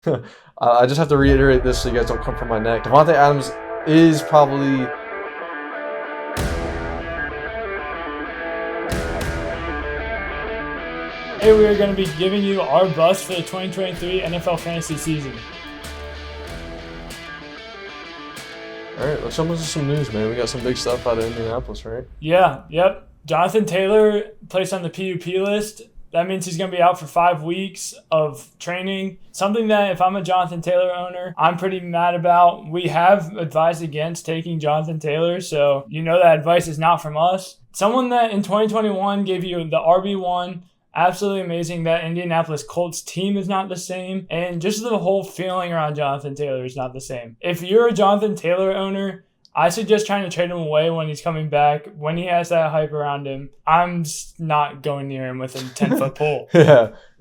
I just have to reiterate this so you guys don't come from my neck. Davante Adams is probably... Today we are going to be giving you our bust for the 2023 NFL fantasy season. All right, let's jump into some news, man. We got some big stuff out of Indianapolis, right? Yep. Jonathan Taylor placed on the PUP list. That means he's going to be out for 5 weeks of training. Something that if I'm a Jonathan Taylor owner, I'm pretty mad about. We have advised against taking Jonathan Taylor, so you know that advice is not from us. Someone that in 2021 gave you the RB1, absolutely amazing. That Indianapolis Colts team is not the same, and just the whole feeling around Jonathan Taylor is not the same. If you're a Jonathan Taylor owner, I suggest trying to trade him away when he's coming back, when he has that hype around him. I'm not going near him with a 10-foot pole.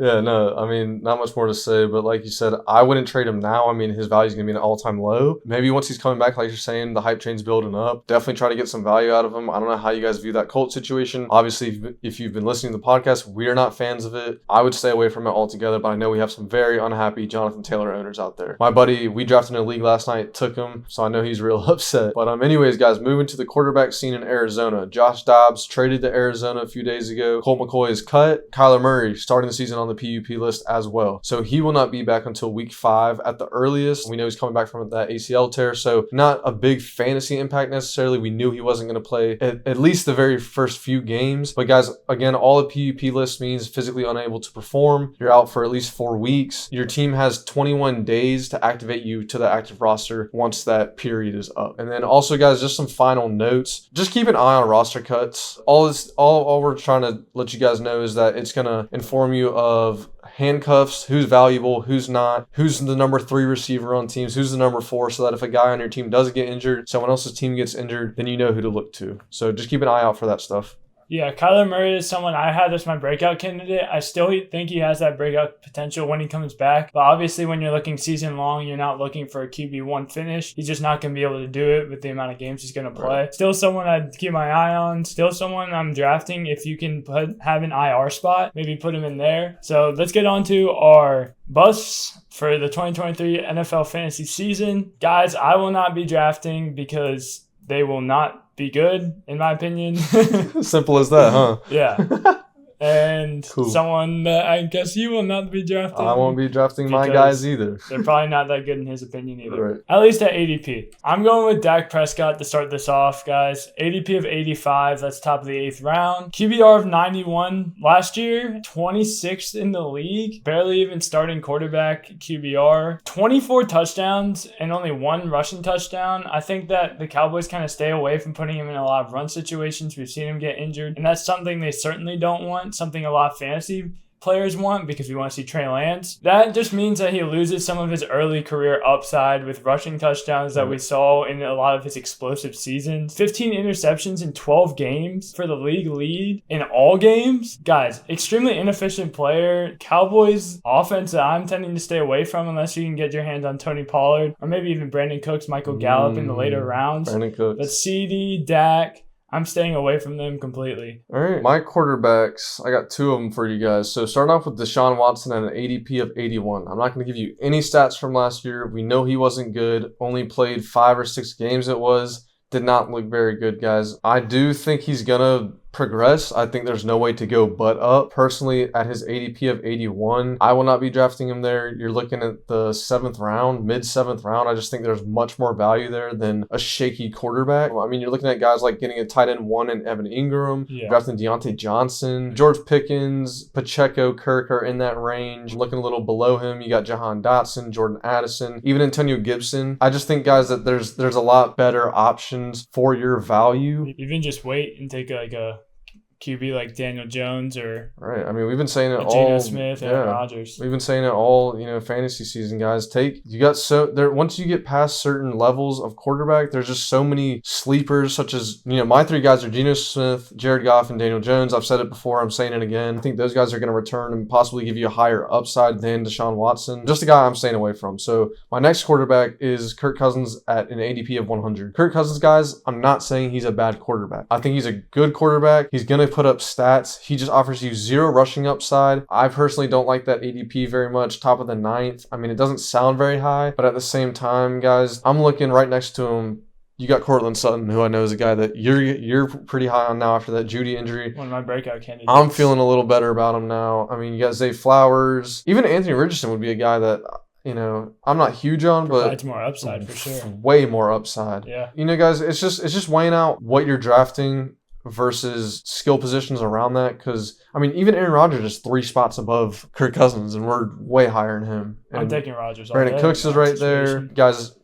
No, I mean, not much more to say, but like you said, I wouldn't trade him now. I mean, his value is going to be an all-time low. Maybe once he's coming back, like you're saying, the hype train's building up. Definitely try to get some value out of him. I don't know how you guys view that Colt situation. Obviously, if you've been listening to the podcast, we're not fans of it. I would stay away from it altogether, but I know we have some very unhappy Jonathan Taylor owners out there. My buddy, we drafted in a league last night, took him, so I know he's real upset. But anyways, guys, moving to the quarterback scene in Arizona. Josh Dobbs traded to Arizona a few days ago. Colt McCoy is cut. Kyler Murray starting the season on the PUP list as well. So he will not be back until week 5 at the earliest. We know he's coming back from that ACL tear, so not a big fantasy impact necessarily. We knew he wasn't going to play at least the very first few games. But guys, again, all a PUP list means physically unable to perform. You're out for at least 4 weeks. Your team has 21 days to activate you to the active roster once that period is up. And then also, guys, just some final notes. Just keep an eye on roster cuts. All we're trying to let you guys know is that it's going to inform you of handcuffs, who's valuable, who's not, who's the number 3 receiver on teams, who's the number 4, so that if a guy on your team does get injured, someone else's team gets injured, then you know who to look to. So just keep an eye out for that stuff. Yeah, Kyler Murray is someone I had as my breakout candidate. I still think he has that breakout potential when he comes back. But obviously, when you're looking season long, you're not looking for a QB1 finish. He's just not going to be able to do it with the amount of games he's going to play. Right. Still someone I'd keep my eye on. Still someone I'm drafting. If you can have an IR spot, maybe put him in there. So let's get on to our busts for the 2023 NFL fantasy season. Guys, I will not be drafting because they will not be good, in my opinion. Simple as that, huh? Yeah. And cool. Someone that I guess you will not be drafting. I won't be drafting my guys either. They're probably not that good in his opinion either. Right. At least at ADP. I'm going with Dak Prescott to start this off, guys. ADP of 85. That's top of the 8th round. QBR of 91 last year. 26th in the league. Barely even starting quarterback QBR. 24 touchdowns and only 1 rushing touchdown. I think that the Cowboys kind of stay away from putting him in a lot of run situations. We've seen him get injured, and that's something they certainly don't want. Something a lot of fantasy players want because we want to see Trey Lance. That just means that he loses some of his early career upside with rushing touchdowns that we saw in a lot of his explosive seasons. 15 interceptions in 12 games for the league lead in all games. Guys, extremely inefficient player. Cowboys offense that I'm tending to stay away from unless you can get your hands on Tony Pollard or maybe even Brandon Cooks, Michael Gallup in the later rounds. Brandon Cooks. But CD, Dak, I'm staying away from them completely. All right. My quarterbacks, I got 2 of them for you guys. So starting off with Deshaun Watson at an ADP of 81. I'm not going to give you any stats from last year. We know he wasn't good. Only played 5 or 6 games it was. Did not look very good, guys. I do think he's going to progress. I think there's no way to go but up. Personally, at his ADP of 81, I will not be drafting him there. You're looking at the 7th round, mid-7th round. I just think there's much more value there than a shaky quarterback. I mean, you're looking at guys like getting a tight end 1 in Evan Ingram, drafting Deontay Johnson, George Pickens, Pacheco, Kirk are in that range. Looking a little below him, you got Jahan Dotson, Jordan Addison, even Antonio Gibson. I just think, guys, that there's a lot better options for your value. Even just wait and take like a QB like Daniel Jones or right. I mean, we've been saying it all. Geno Smith, Aaron Rodgers. We've been saying it all, fantasy season, guys. Once you get past certain levels of quarterback, there's just so many sleepers, such as, my 3 guys are Geno Smith, Jared Goff, and Daniel Jones. I've said it before. I'm saying it again. I think those guys are going to return and possibly give you a higher upside than Deshaun Watson. Just a guy I'm staying away from. So my next quarterback is Kirk Cousins at an ADP of 100. Kirk Cousins, guys, I'm not saying he's a bad quarterback. I think he's a good quarterback. He's going to put up stats. He just offers you 0 rushing upside. I personally don't like that ADP very much. Top of the 9th. I mean, it doesn't sound very high, but at the same time, guys, I'm looking right next to him. You got Cortland Sutton, who I know is a guy that you're pretty high on now after that Judy injury. One of my breakout candidates. I'm feeling a little better about him now. I mean, you got Zay Flowers. Even Anthony Richardson would be a guy that, you know, I'm not huge on, but provides more upside for sure. Way more upside. Yeah. You know, guys, it's just weighing out what you're drafting versus skill positions around that. Because, I mean, even Aaron Rodgers is 3 spots above Kirk Cousins, and we're way higher than him. And I'm taking Rodgers. Brandon Cooks is right there. Guys,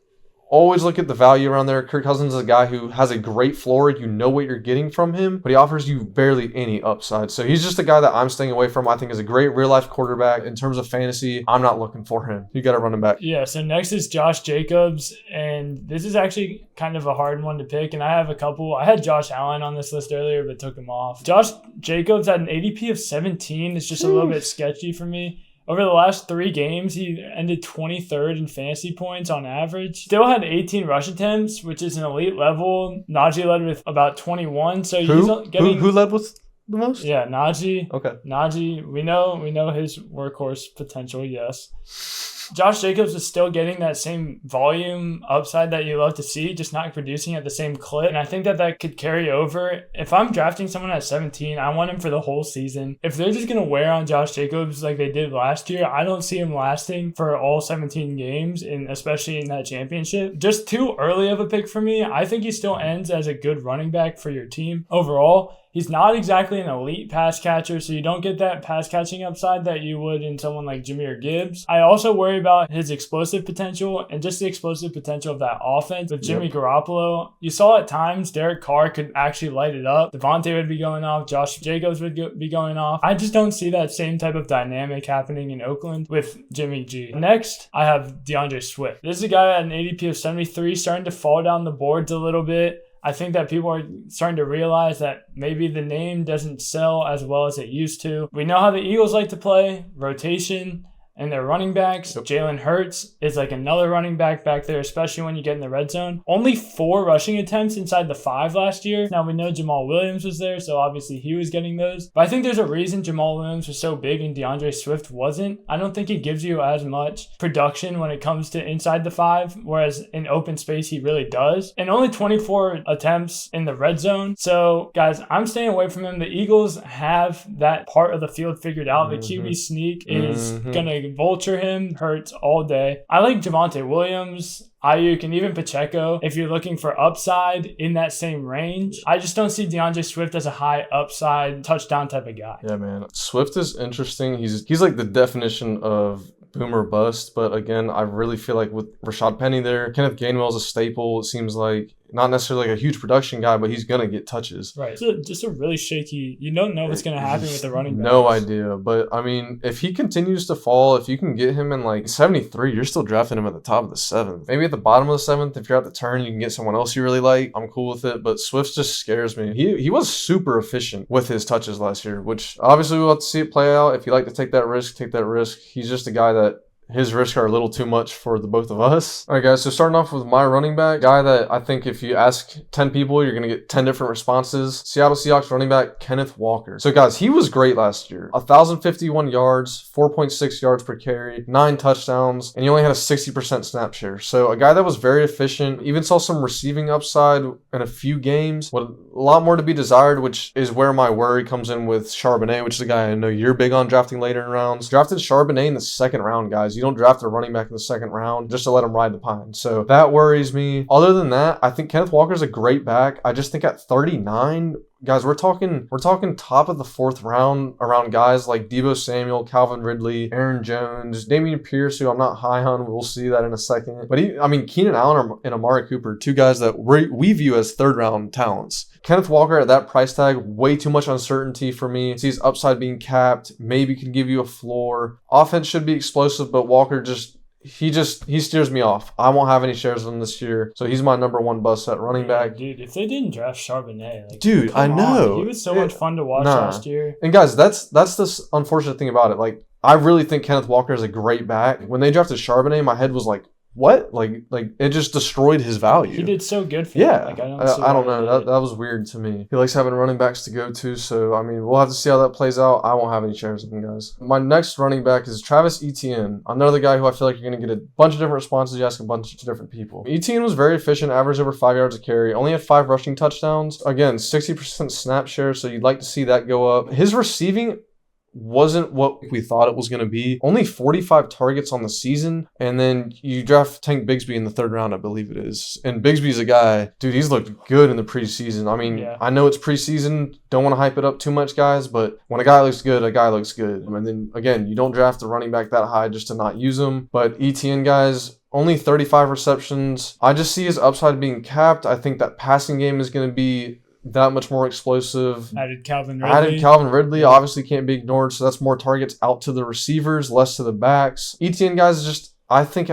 always look at the value around there. Kirk Cousins is a guy who has a great floor. You know what you're getting from him, but he offers you barely any upside. So he's just a guy that I'm staying away from. I think is a great real-life quarterback. In terms of fantasy, I'm not looking for him. You got to run him back. Yeah, so next is Josh Jacobs, and this is actually kind of a hard one to pick, and I have a couple. I had Josh Allen on this list earlier, but took him off. Josh Jacobs had an ADP of 17. It's just a little bit sketchy for me. Over the last 3 games, he ended 23rd in fantasy points on average. Still had 18 rush attempts, which is an elite level. Najee led with about 21. So he's getting who led with the most? Yeah, Najee. Okay. Najee, we know his workhorse potential, yes. Josh Jacobs is still getting that same volume upside that you love to see, just not producing at the same clip. And I think that could carry over. If I'm drafting someone at 17, I want him for the whole season. If they're just going to wear on Josh Jacobs like they did last year, I don't see him lasting for all 17 games, and especially in that championship. Just too early of a pick for me. I think he still ends as a good running back for your team overall. He's not exactly an elite pass catcher, so you don't get that pass catching upside that you would in someone like Jahmyr Gibbs. I also worry about his explosive potential and just the explosive potential of that offense with Jimmy Garoppolo. You saw at times Derek Carr could actually light it up. Davante would be going off. Josh Jacobs would be going off. I just don't see that same type of dynamic happening in Oakland with Jimmy G. Next, I have DeAndre Swift. This is a guy at an ADP of 73, starting to fall down the boards a little bit. I think that people are starting to realize that maybe the name doesn't sell as well as it used to. We know how the Eagles like to play, rotation, and their running backs. Jalen Hurts is like another running back there, especially when you get in the red zone. Only 4 rushing attempts inside the 5 last year. Now, we know Jamal Williams was there, so obviously he was getting those. But I think there's a reason Jamal Williams was so big and DeAndre Swift wasn't. I don't think he gives you as much production when it comes to inside the 5, whereas in open space he really does. And only 24 attempts in the red zone. So, guys, I'm staying away from him. The Eagles have that part of the field figured out. The QB sneak is going to vulture him. Hurts all day. I like Javonte Williams, Ayuk, and even Pacheco if you're looking for upside in that same range. I just don't see DeAndre Swift as a high upside touchdown type of guy. Yeah, man. Swift is interesting. He's like the definition of boomer bust, but again, I really feel like with Rashad Penny there, Kenneth Gainwell is a staple. It seems like not necessarily like a huge production guy, but he's going to get touches. Right. Just a really shaky, you don't know what's going to happen with the running back. No idea. But I mean, if he continues to fall, if you can get him in like 73, you're still drafting him at the top of the 7th. Maybe at the bottom of the 7th, if you're at the turn, you can get someone else you really like. I'm cool with it. But Swift just scares me. He was super efficient with his touches last year, which obviously we'll have to see it play out. If you like to take that risk, take that risk. He's just a guy that his risks are a little too much for the both of us. All right, guys, so starting off with my running back, guy that I think if you ask 10 people, you're going to get 10 different responses. Seattle Seahawks running back, Kenneth Walker. So, guys, he was great last year. 1,051 yards, 4.6 yards per carry, 9 touchdowns, and he only had a 60% snap share. So, a guy that was very efficient, even saw some receiving upside in a few games, with a lot more to be desired, which is where my worry comes in with Charbonnet, which is a guy I know you're big on drafting later in rounds. Drafted Charbonnet in the 2nd round, guys. You don't draft a running back in the 2nd round just to let him ride the pine. So that worries me. Other than that, I think Kenneth Walker's a great back. I just think at 39, guys, we're talking top of the 4th round around guys like Deebo Samuel, Calvin Ridley, Aaron Jones, Dameon Pierce, who I'm not high on. We'll see that in a second. But Keenan Allen and Amari Cooper, 2 guys that we view as 3rd round talents. Kenneth Walker at that price tag, way too much uncertainty for me. Sees upside being capped, maybe can give you a floor. Offense should be explosive, but Walker he steers me off. I won't have any shares of him this year, so he's my number 1 bust at running back. Dude, if they didn't draft Charbonnet, dude, I know he was so much fun to watch last year. And guys, that's the unfortunate thing about it. Like, I really think Kenneth Walker is a great back. When they drafted Charbonnet, my head was like, what? Like it just destroyed his value. He did so good for Yeah. Like, I don't know. That was weird to me. He likes having running backs to go to. So, I mean, we'll have to see how that plays out. I won't have any shares of him, guys. My next running back is Travis Etienne. Another guy who I feel like you're going to get a bunch of different responses. You ask a bunch of different people. Etienne was very efficient, averaged over 5 yards a carry, only had 5 rushing touchdowns. Again, 60% snap share. So you'd like to see that go up. His receiving wasn't what we thought it was going to be. Only 45 targets on the season. And then you draft Tank Bigsby in the 3rd round, I believe it is. And Bigsby's a guy, dude, he's looked good in the preseason. I mean, I know it's preseason. Don't want to hype it up too much, guys. But when a guy looks good, a guy looks good. And then, again, you don't draft a running back that high just to not use him. But Etienne, guys, only 35 receptions. I just see his upside being capped. I think that passing game is going to be that much more explosive. Added Calvin Ridley. Obviously can't be ignored. So that's more targets out to the receivers, less to the backs. Etienne, guys, is just, I think,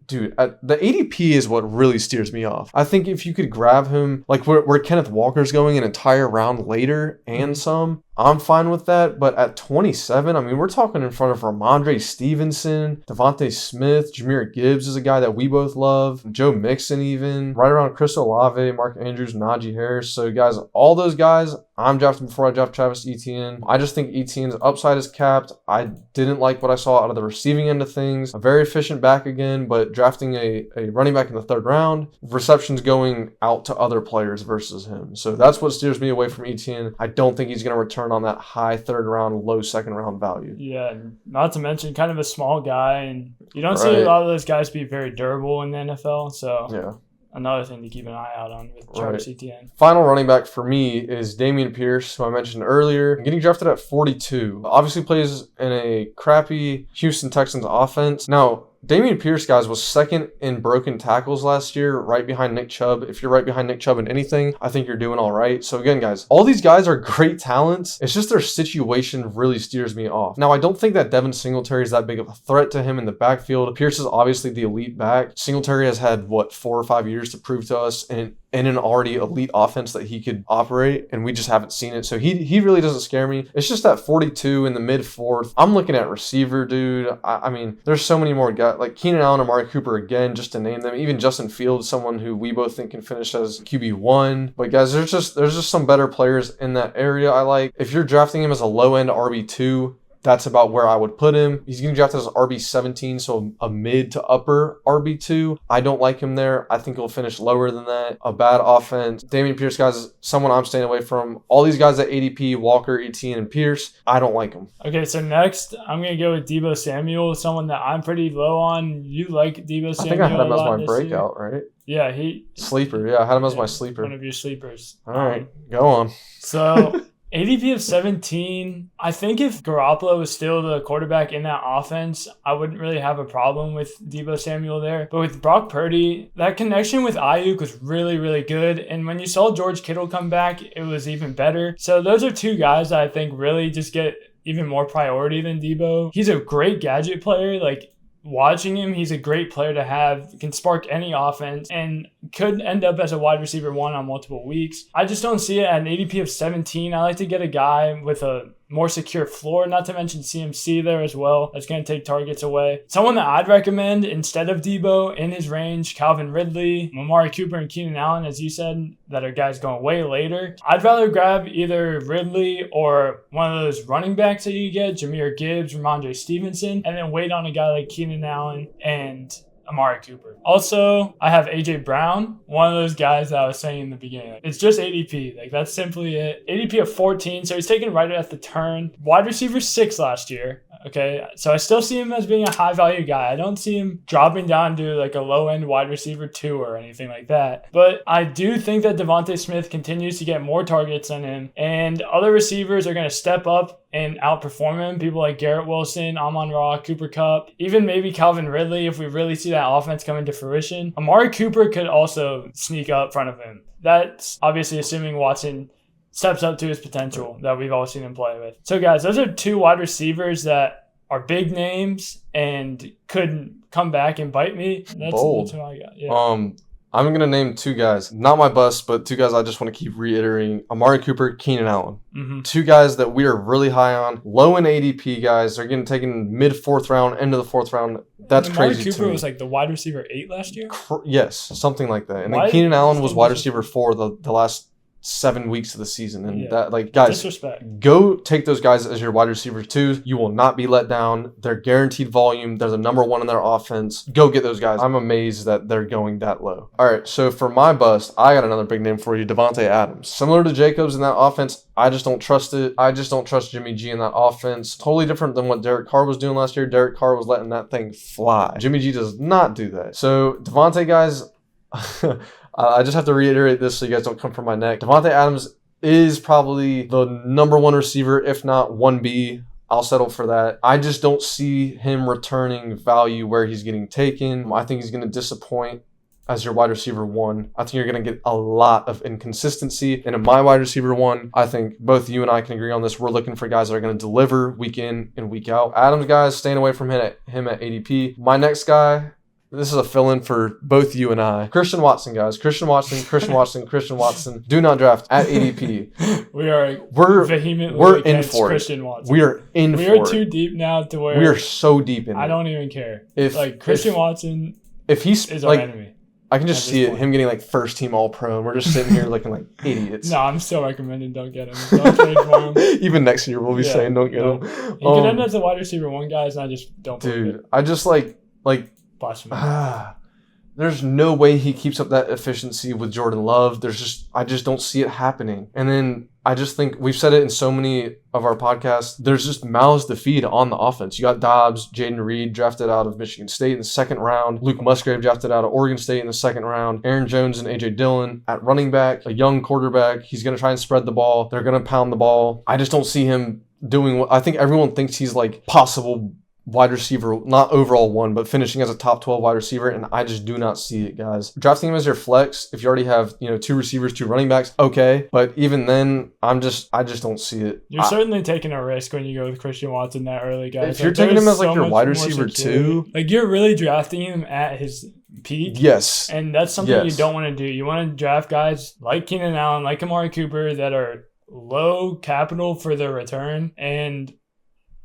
dude, the ADP is what really steers me off. I think if you could grab him, like where Kenneth Walker's going an entire round later and some, I'm fine with that. But at 27, I mean, we're talking in front of Ramondre Stevenson, Devontae Smith, Jahmyr Gibbs is a guy that we both love, Joe Mixon even, right around Chris Olave, Mark Andrews, Najee Harris. So, guys, all those guys, I'm drafting before I draft Travis Etienne. I just think Etienne's upside is capped. I didn't like what I saw out of the receiving end of things. A very efficient back again, but drafting a running back in the 3rd round, receptions going out to other players versus him. So that's what steers me away from Etienne. I don't think he's going to return on that high 3rd round, low 2nd round value. Yeah, not to mention kind of a small guy, and you don't see a lot of those guys be very durable in the NFL. So yeah. Another thing to keep an eye out on with Travis Etienne. Final running back for me is Dameon Pierce, who I mentioned earlier. Getting drafted at 42. Obviously plays in a crappy Houston Texans offense. Now, Dameon Pierce, guys, was 2nd in broken tackles last year, right behind Nick Chubb. If you're right behind Nick Chubb in anything, I think you're doing all right. So again, guys, all these guys are great talents. It's just their situation really steers me off. Now, I don't think that Devin Singletary is that big of a threat to him in the backfield. Pierce is obviously the elite back. Singletary has had, 4 or 5 years to prove to us in an already elite offense that he could operate, and we just haven't seen it. So he really doesn't scare me. It's just that 42 in the mid 4th. I'm looking at receiver, dude. I mean, there's so many more guys, like Keenan Allen, Amari Cooper, again, just to name them. Even Justin Fields, someone who we both think can finish as QB1. But guys, there's just some better players in that area I like. If you're drafting him as a low-end RB2, that's about where I would put him. He's getting drafted as RB17, so a mid to upper RB2. I don't like him there. I think he'll finish lower than that. A bad offense. Dameon Pierce, guys, is someone I'm staying away from. All these guys at ADP, Walker, Etienne, and Pierce, I don't like them. Okay, so next, I'm going to go with Deebo Samuel, someone that I'm pretty low on. You like Deebo Samuel? I think I had him as my breakout, right? Yeah, Sleeper. Yeah, I had him as my sleeper. One of your sleepers. All right, go on. So ADP of 17, I think if Garoppolo was still the quarterback in that offense, I wouldn't really have a problem with Deebo Samuel there. But with Brock Purdy, that connection with Ayuk was really, really good. And when you saw George Kittle come back, it was even better. So those are 2 guys that I think really just get even more priority than Deebo. He's a great gadget player. Like, watching him, he's a great player to have, can spark any offense, and could end up as a wide receiver 1 on multiple weeks. I just don't see it at an ADP of 17. I like to get a guy with a more secure floor, not to mention CMC there as well. That's going to take targets away. Someone that I'd recommend instead of Deebo in his range, Calvin Ridley, Amari Cooper, and Keenan Allen, as you said, that are guys going way later. I'd rather grab either Ridley or one of those running backs that you get, Jahmyr Gibbs, Ramondre Stevenson, and then wait on a guy like Keenan Allen and Amari Cooper. Also, I have AJ Brown, one of those guys that I was saying in the beginning. It's just ADP. Like, that's simply it. ADP of 14, so he's taken right at the turn. Wide receiver 6 last year. Okay, so I still see him as being a high-value guy. I don't see him dropping down to like a low-end wide receiver 2 or anything like that. But I do think that Devontae Smith continues to get more targets than him, and other receivers are going to step up and outperform him. People like Garrett Wilson, Amon-Ra, Cooper Kupp, even maybe Calvin Ridley if we really see that offense come into fruition. Amari Cooper could also sneak up front of him. That's obviously assuming Watson steps up to his potential that we've all seen him play with. So guys, those are 2 wide receivers that are big names and could come back and bite me. That's bold. That's who I got. Yeah. I'm going to name two guys. Not my bust, but two guys I just want to keep reiterating. Amari Cooper, Keenan Allen. Mm-hmm. Two guys that we are really high on. Low in ADP guys. They're getting taken mid-4th round, end of the 4th round. That's Amari crazy Cooper to me. was like the wide receiver 8 last year? Yes, something like that. And Why then Keenan is Allen he was so wide much- receiver 4 the last 7 weeks of the season. And Yeah. that, like, guys, Disrespect. go take those guys as your wide receiver 2. You will not be let down. They're guaranteed volume. They're the number 1 in their offense. Go get those guys. I'm amazed that they're going that low. All right, so for my bust, I got another big name for you, Davante Adams. Similar to Jacobs in that offense, I just don't trust it. I just don't trust Jimmy G in that offense. Totally different than what Derek Carr was doing last year. Derek Carr was letting that thing fly. Jimmy G does not do that. So Davante, guys, I just have to reiterate this so you guys don't come from my neck. Davante Adams is probably the number 1 receiver, if not 1B. I'll settle for that. I just don't see him returning value where he's getting taken. I think he's going to disappoint as your wide receiver 1. I think you're going to get a lot of inconsistency. And in my wide receiver 1, I think both you and I can agree on this. We're looking for guys that are going to deliver week in and week out. Adams, guys, staying away from him at ADP. My next guy, this is a fill-in for both you and I. Christian Watson, guys. Christian Watson. Do not draft at ADP. We're vehemently we're in against for it. Christian Watson. We are in for it. We are too deep now to where we are so deep in it. I don't even care. If Christian Watson if he's is like, our enemy. I can just at see this it, point. him getting like first team all pro, and we're just sitting here looking like idiots. No, I'm still recommending don't get him. Don't trade for him. Even next year, we'll be Yeah, saying don't get no. him. He could end as a wide receiver 1, guys, and I just don't believe Dude, it. I just like Blasphemy. there's no way he keeps up that efficiency with Jordan Love. I just don't see it happening. And then I just think we've said it in so many of our podcasts. There's just mouths to feed on the offense. You got Dobbs, Jaden Reed drafted out of Michigan State in the 2nd round. Luke Musgrave drafted out of Oregon State in the 2nd round. Aaron Jones and A.J. Dillon at running back, a young quarterback. He's going to try and spread the ball. They're going to pound the ball. I just don't see him doing what I think everyone thinks he's like possible wide receiver, not overall 1, but finishing as a top 12 wide receiver, and I just do not see it, guys. Drafting him as your flex, if you already have 2 receivers, 2 running backs, okay, but even then, I just don't see it. You're certainly taking a risk when you go with Christian Watson that early, guys. If you're taking him as like so your much wide more receiver security. 2, like you're really drafting him at his peak. yes, And that's something you Yes. don't want to do. You want to draft guys like Keenan Allen, like Amari Cooper that are low capital for their return, and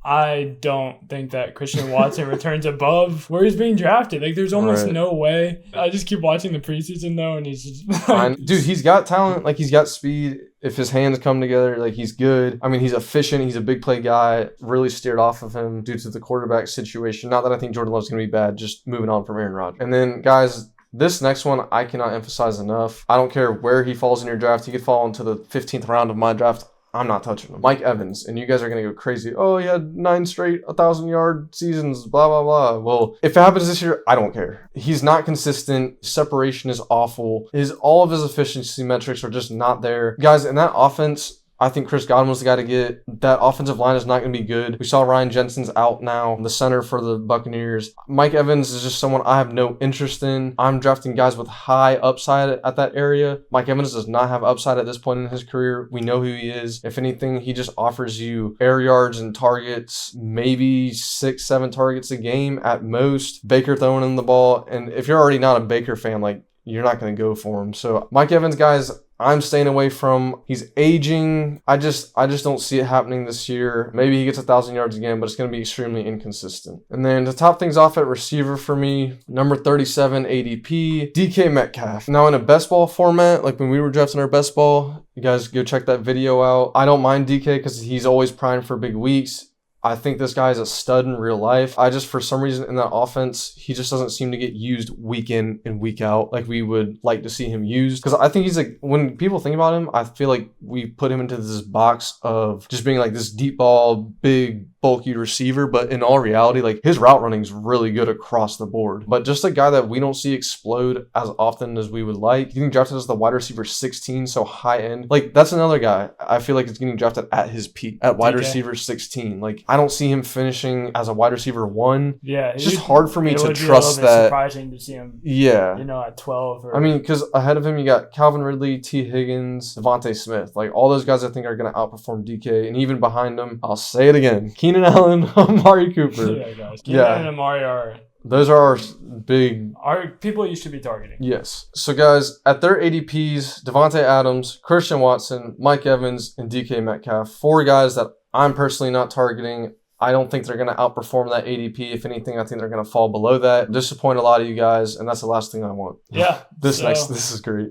I don't think that Christian Watson returns above where he's being drafted. Like, there's almost Right. no way. I just keep watching the preseason, though, and he's just... Dude, he's got talent. Like, he's got speed. If his hands come together, like, he's good. I mean, he's efficient. He's a big play guy. Really steered off of him due to the quarterback situation. Not that I think Jordan Love's going to be bad. Just moving on from Aaron Rodgers. And then, guys, this next one I cannot emphasize enough. I don't care where he falls in your draft. He could fall into the 15th round of my draft. I'm not touching him. Mike Evans, and you guys are going to go crazy. Oh, he had 9 straight 1,000-yard seasons, blah, blah, blah. Well, if it happens this year, I don't care. He's not consistent. Separation is awful. All of his efficiency metrics are just not there. Guys, in that offense, I think Chris Godwin was the guy to get. That offensive line is not going to be good. We saw Ryan Jensen's out now, the center for the Buccaneers. Mike Evans is just someone I have no interest in. I'm drafting guys with high upside at that area. Mike Evans does not have upside at this point in his career. We know who he is. If anything, he just offers you air yards and targets, maybe 6-7 targets a game at most. Baker throwing in the ball. And if you're already not a Baker fan, like, you're not going to go for him. So Mike Evans, guys, I'm staying away from. He's aging. I just don't see it happening this year. Maybe he gets 1,000 yards again, but it's going to be extremely inconsistent. And then to top things off at receiver for me, number 37 ADP, DK Metcalf. Now in a best ball format, like when we were drafting our best ball, you guys go check that video out. I don't mind DK because he's always primed for big weeks. I think this guy is a stud in real life. I just, for some reason in that offense, he just doesn't seem to get used week in and week out like we would like to see him used. Because I think he's like, when people think about him, I feel like we put him into this box of just being like this deep ball, big, bulky receiver. But in all reality, like his route running is really good across the board. But just a guy that we don't see explode as often as we would like. Getting drafted as the wide receiver 16, so high end. Like that's another guy I feel like is getting drafted at his peak, at wide receiver 16. Like I don't see him finishing as a wide receiver 1. Yeah, it's just hard for me to trust that. Surprising to see him. Yeah, at 12. I mean, because ahead of him you got Calvin Ridley, T. Higgins, Devontae Smith. Like all those guys, I think are going to outperform DK. And even behind them, I'll say it again: Keenan Allen, Amari Cooper. Yeah, guys. Keenan and Amari are those are our big. Our people you should be targeting. Yes. So, guys, at their ADPs, Davante Adams, Christian Watson, Mike Evans, and DK Metcalf, 4 guys that I'm personally not targeting. I don't think they're going to outperform that ADP. If anything, I think they're going to fall below that. Disappoint a lot of you guys, and that's the last thing I want. Yeah. This is great.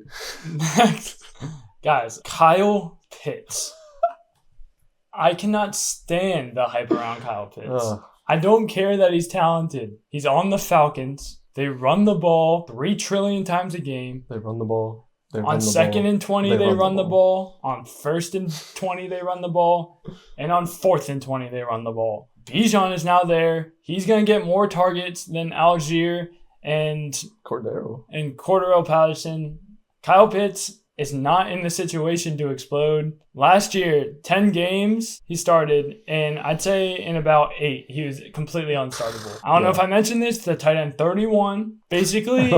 Next, guys, Kyle Pitts. I cannot stand the hype around Kyle Pitts. I don't care that he's talented. He's on the Falcons. They run the ball 3 trillion times a game. They run the ball. On second and 20, they run the ball. On first and 20, they run the ball. And on 4th and 20, they run the ball. Bijan is now there. He's going to get more targets than Algier and Cordero Patterson. Kyle Pitts is not in the situation to explode. Last year, 10 games he started, and I'd say in about 8, he was completely unstartable. I don't know if I mentioned this, the tight end 31 basically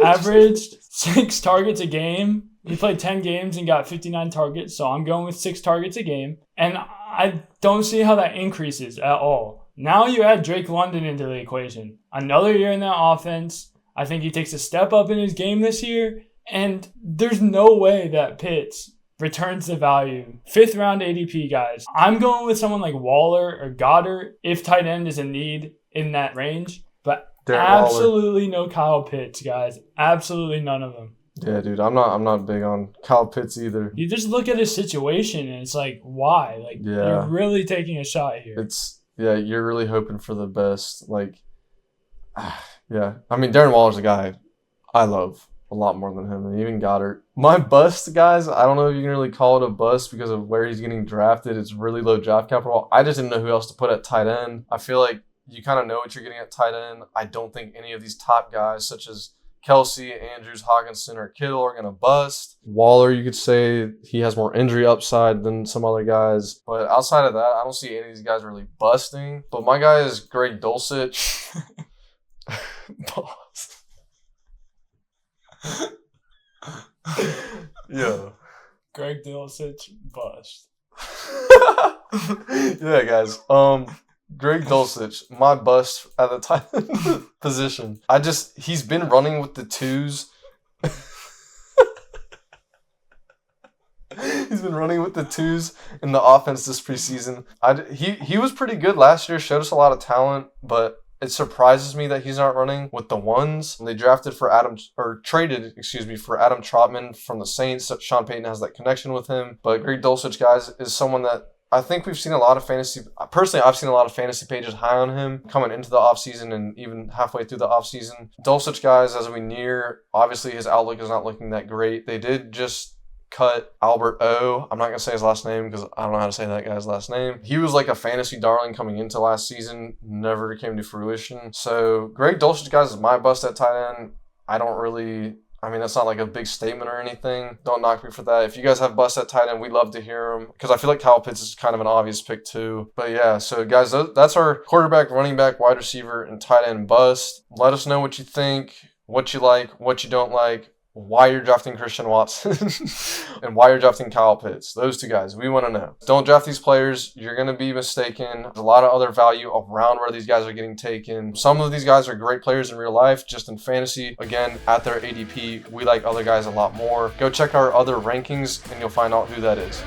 averaged 6 targets a game. He played 10 games and got 59 targets, so I'm going with 6 targets a game. And I don't see how that increases at all. Now you add Drake London into the equation. Another year in that offense. I think he takes a step up in his game this year. And there's no way that Pitts returns the value. 5th round ADP, guys. I'm going with someone like Waller or Goddard if tight end is a need in that range. But absolutely no Kyle Pitts, guys. Absolutely none of them. Yeah, dude. I'm not big on Kyle Pitts either. You just look at his situation and it's like, why? Like, you're really taking a shot here. You're really hoping for the best. Like, yeah. I mean, Darren Waller's a guy I love a lot more than him, and even Goddard. My bust, guys, I don't know if you can really call it a bust because of where he's getting drafted. It's really low draft capital. I just didn't know who else to put at tight end. I feel like you kind of know what you're getting at tight end. I don't think any of these top guys, such as Kelsey, Andrews, Hockenson, or Kittle, are going to bust. Waller, you could say he has more injury upside than some other guys. But outside of that, I don't see any of these guys really busting. But my guy is Greg Dulcich. Yeah. Greg Dulcich bust. Yeah, guys. Greg Dulcich, my bust at the tight end position. He's been running with the 2s. He's been running with the 2s in the offense this preseason. He was pretty good last year, showed us a lot of talent, but it surprises me that he's not running with the 1s. They traded for Adam Trotman from the Saints. Sean Payton has that connection with him. But Greg Dulcich, guys, is someone that I think we've seen a lot of fantasy. Personally, I've seen a lot of fantasy pages high on him coming into the offseason and even halfway through the offseason. Dulcich, guys, as we near, obviously his outlook is not looking that great. They did just cut Albert O. I'm not going to say his last name because I don't know how to say that guy's last name. He was like a fantasy darling coming into last season, never came to fruition. So Greg Dulcich, guys, is my bust at tight end. That's not like a big statement or anything. Don't knock me for that. If you guys have busts at tight end, we'd love to hear them because I feel like Kyle Pitts is kind of an obvious pick too. But yeah, so guys, that's our quarterback, running back, wide receiver, and tight end bust. Let us know what you think, what you like, what you don't like, why you're drafting Christian Watson, and why you're drafting Kyle Pitts. Those 2 guys, we want to know. Don't draft these players. You're going to be mistaken. There's a lot of other value around where these guys are getting taken. Some of these guys are great players in real life, just in fantasy. Again, at their ADP, we like other guys a lot more. Go check our other rankings, and you'll find out who that is.